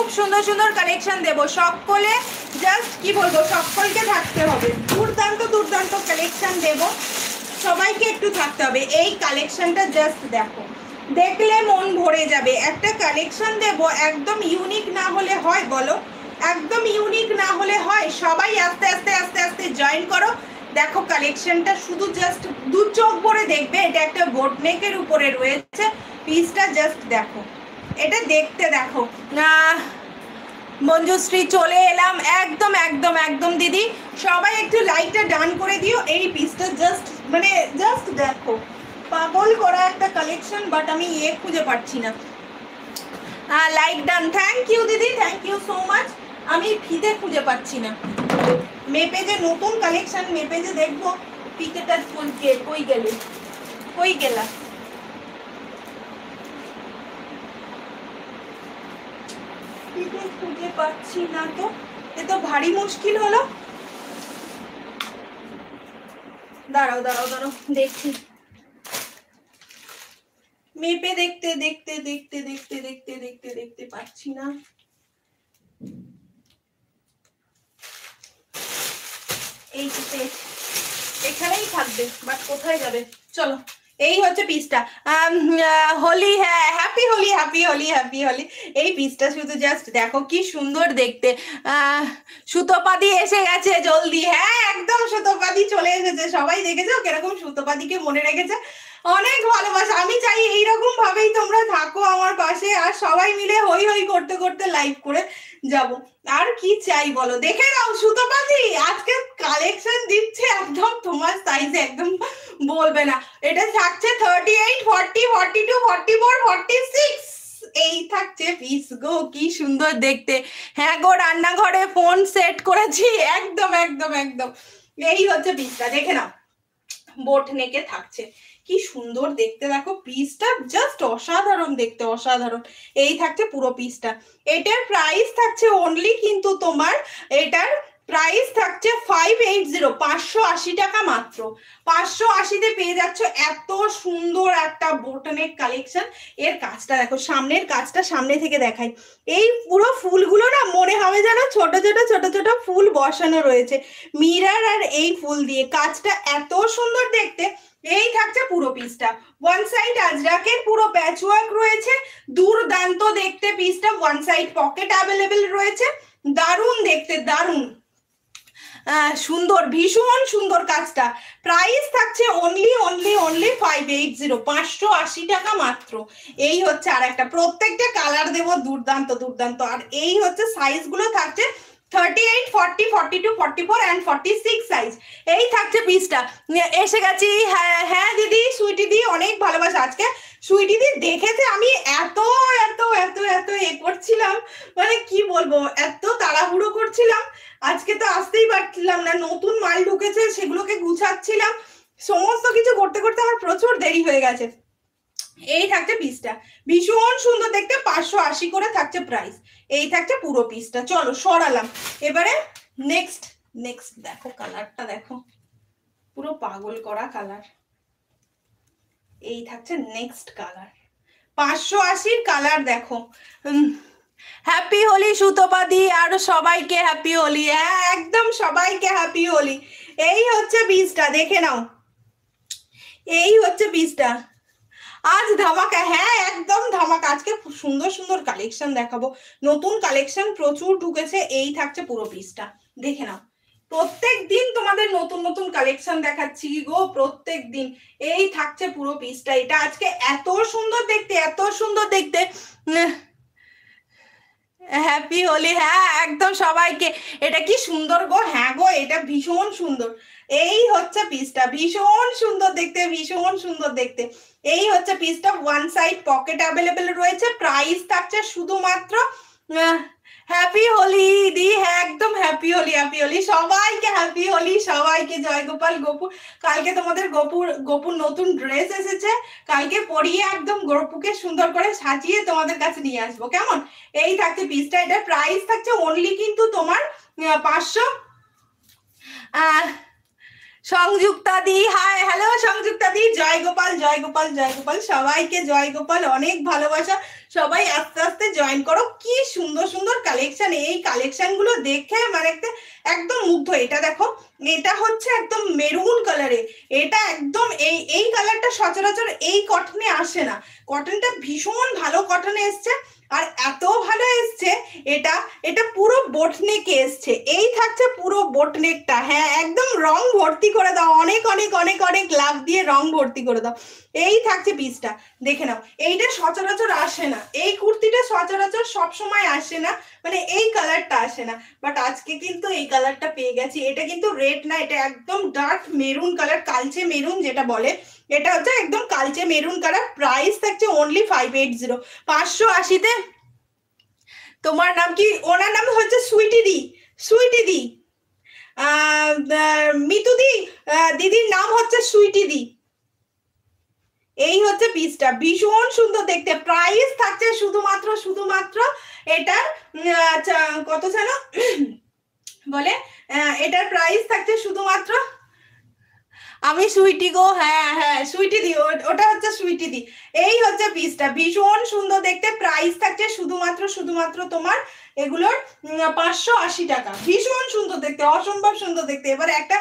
খুব সুন্দর সুন্দর কালেকশন দেব, সকলে জাস্ট কি বলবো, সকলকে থাকতে হবে, দুর্দান্ত দুর্দান্ত কালেকশন দেব, সবাইকে একটু থাকতে হবে। এই কালেকশনটা জাস্ট দেখো, দেখলে মন ভরে যাবে। একটা কালেকশন দেব, একদম ইউনিক না হলে হয় বলো? একদম ইউনিক না হলে হয়? সবাই আস্তে আস্তে আস্তে আস্তে জয়েন করো। দেখো কালেকশনটা শুধু জাস্ট দু চোখ ভরে দেখবে। এটা একটা বোট নেকের উপরে রয়েছে, পিসটা জাস্ট দেখো, এটা দেখতে দেখো না। মঞ্জুশ্রী চলে এলাম, একদম একদম একদম দিদি, সবাই একটু লাইকটা ডান করে দিও। এই পিসটা জাস্ট মানে জাস্ট দেখো, পাগল করা একটা কালেকশন, বাট আমি খুঁজে পাচ্ছি না। লাইক ডান, থ্যাংক ইউ দিদি, থ্যাংক ইউ সো মাচ। আমি ফিতে খুঁজে পাচ্ছি না। মেপে যে নতুন কালেকশন, মেপে যে দেখবো ফিতেটা কই গেলে, কই গেলা? খুঁজে পাচ্ছি না তো, এ তো ভারী মুশকিল হলো। দাঁড়াও দাঁড়াও দাঁড়াও, দেখছি। মেপে দেখতে দেখতে দেখতে দেখতে দেখতে দেখতে দেখতে পাচ্ছি না। এই এখানেই থাকবে, বাট কোথায় যাবে? চলো, এই হচ্ছে পিসটা। হোলি, হ্যাঁ happy Holi, happy Holi, happy Holi. এই পিসটা শুধু জাস্ট দেখো কি সুন্দর দেখতে। সুতোপাদি এসে গেছে জলদি, হ্যাঁ একদম সুতোপাদি চলে এসেছে। সবাই দেখেছো কিরকম সুতোপাদিকে মনে রেখেছে, অনেক ভালোবাসা। আমি চাই এইরকম ভাবেই তোমরা থাকো আমার পাশে, আর সবাই মিলে হই হই করতে করতে লাইভ করে যাব। আর কি চাই বলো? দেখে নাও সুতোপাদি আজকে কালেকশন দিচ্ছে একদম তোমার সাইজে, একদম বলবে না। এটা থাকছে 38, 40, 42, 44, 46, এই থাকছে পিস গো। কি সুন্দর দেখতে। হ্যাঁ গো, রান্নাঘরে ফোন সেট করেছি, একদম একদম একদম। এই হচ্ছে পিসটা, দেখে নাও, বোট নেকে থাকছে, কি সুন্দর দেখতে। দেখো পিসটা জাস্ট অসাধারণ দেখতে, অসাধারণ। এই থাকছে পুরো পিসটা। এটার প্রাইস থাকছে অনলি কিন্তু তোমার, এটার প্রাইস থাকছে 580, 580 টাকা মাত্র। 580-তে পেয়ে যাচ্ছ এত সুন্দর একটা বোটনেক কালেকশন। এর কাজটা দেখো, সামনের কাজটা সামনে থেকে দেখাই। এই পুরো ফুলগুলো না মনে হবে যেন ছোট ছোট ছোট ছোট ফুল বসানো রয়েছে মিরার, আর এই ফুল দিয়ে কাজটা এত সুন্দর দেখতে। এই থাকছে পুরো পিসটা। ওয়ান সাইড আজরাকের পুরো প্যাচওয়ার্ক রয়েছে, দুর্দান্ত দেখতে পিসটা। ওয়ান সাইড পকেট অ্যাভেলেবেল রয়েছে, দারুণ দেখতে, দারুণ সুন্দর, ভীষণ সুন্দর কাজটা। প্রাইস থাকছে অনলি অনলি অনলি 580, 580 টাকা মাত্র। এই হচ্ছে আর একটা, প্রত্যেকটা কালার দেবো দুর্দান্ত দুর্দান্ত। আর এই হচ্ছে সাইজগুলো থাকছে 38, 40, 42, 44 and 46 সাইজ। এই থাকছে পিসটা। এসে গেছি, হ্যাঁ হ্যাঁ দিদি, সুইটি দি অনেক ভালোবাসা। আজকে সুইটি দি দেখেছে আমি এত এত এত এত করছিলাম, মানে কি বলবো, এত তাড়াহুড়ো করছিলাম, আজকে তো আসতেই পারছিলাম না। নতুন মাল ঢুকেছে, সেগুলোকে গুছাচ্ছিলাম, সমস্ত কিছু করতে করতে আমার প্রচুর দেরি হয়ে গেছে। এই থাকছে পিসটা, ভীষণ সুন্দর দেখতে, 580 করে থাকছে প্রাইস। এই থাকছে পুরো পিসটা। চলো সরালাম, এবারে নেক্সট নেক্সট দেখো, কালারটা দেখো, পুরো পাগল করা কালার। এই থাকছে নেক্সট কালার, 580 কালার দেখো। হ্যাপি হোলি সুতোপাদি, আর সবাইকে হ্যাপি হোলি। হ্যাঁ একদম সবাইকে হ্যাপি হোলি। এই হচ্ছে পিসটা, দেখে নাও, এই হচ্ছে পিসটা। আজ ধামাকা, হ্যাঁ একদম ধামাকা। আজকে সুন্দর সুন্দর কালেকশন দেখাবো, নতুন কালেকশন প্রচুর ঢুকেছে। এই থাকছে পুরো পিসটা, দেখে নাও। প্রত্যেক দিন তোমাদের নতুন নতুন কালেকশন দেখাচ্ছি গো, প্রত্যেক দিন। এই থাকছে পুরো পিসটা। এটা আজকে এত সুন্দর দেখতে, এত সুন্দর দেখতে। হ্যাপি হোলি, হ্যাঁ একদম সবাইকে। এটা কি সুন্দর গো, হ্যাঁ গো এটা ভীষণ সুন্দর। এই হচ্ছে পিসটা, ভীষণ সুন্দর দেখতে, ভীষণ সুন্দর দেখতে। এই হচ্ছে পিসটা। ওয়ান সাইড পকেট অ্যাভেলেবেল রয়েছে। প্রাইস থাকছে শুধুমাত্র হ্যাপি হোলি দি, হ্যাঁ একদম হ্যাপি হোলি, হ্যাপি হোলি। সবাইকে হ্যাপি হোলি, সবাইকে জয় গোপাল। গোপু, কালকে তোমাদের গোপুর নতুন ড্রেস এসেছে, কালকে পরিয়ে একদম গোপুকে সুন্দর করে সাজিয়ে তোমাদের কাছে নিয়ে আসবো, কেমন? এই থাকছে পিসটা। এটার প্রাইস থাকছে অনলি কিন্তু তোমার 500। সংযুক্তা দি, হাই হ্যালো সংযুক্তা দি, জয় গোপাল জয় গোপাল জয় গোপাল, সবাইকে জয় গোপাল, অনেক ভালোবাসা। সবাই আস্তে আস্তে জয়েন করো। কি সুন্দর সুন্দর কালেকশন, এই কালেকশন গুলো দেখে মানে একদম মুগ্ধ। এটা দেখো, এটা হচ্ছে একদম মেরুন কালারে, এটা একদম এই এই কালারটা সচরাচর এই কটনে আসে না, কটনটা ভীষণ ভালো কটনে এসছে, আর এত ভালো এসছে এটা, এটা পুরো বোটনেকে এসছে, এই থাকছে পুরো বোটনেকটা। হ্যাঁ একদম রং ভর্তি করে দাও, অনেক অনেক অনেক অনেক লাভ দিয়ে রং ভর্তি করে দাও। এই থাকছে পিসটা, দেখে নাও। এইটা সচরাচর আসে না, এই কুর্তিটা সচরাচর সব সময় আসে না, মানে এই কালারটা আসে না, বাট আজকে কিন্তু এই কালারটা পেয়ে গেছি। এটা কিন্তু রেড না, এটা একদম ডার্ক মেরুন কালার, কালচে মেরুন যেটা বলে, এটা হচ্ছে একদম কালচে মেরুন কালার। প্রাইস থাকছে অনলি 580, 580-তে। তোমার নাম কি? ওনার নাম হচ্ছে সুইটি দি, সুইটি দি, মিতু দি, দিদির নাম হচ্ছে সুইটি দি। এই হচ্ছে পিসটা, ভীষণ সুন্দর দেখতে। প্রাইস থাকছে শুধুমাত্র শুধুমাত্র এটার কত জানো বলে, এটার প্রাইস থাকছে শুধুমাত্র, আমি সুইটি গো, হ্যাঁ হ্যাঁ সুইটি দি, ওটা হচ্ছে সুইটি দি। এই হচ্ছে পিসটা, ভীষণ সুন্দর দেখতে। প্রাইস থাকছে শুধুমাত্র শুধুমাত্র তোমার এগুলোর 580 টাকা। ভীষণ সুন্দর দেখতে, অসম্ভব সুন্দর দেখতে। এবার একটা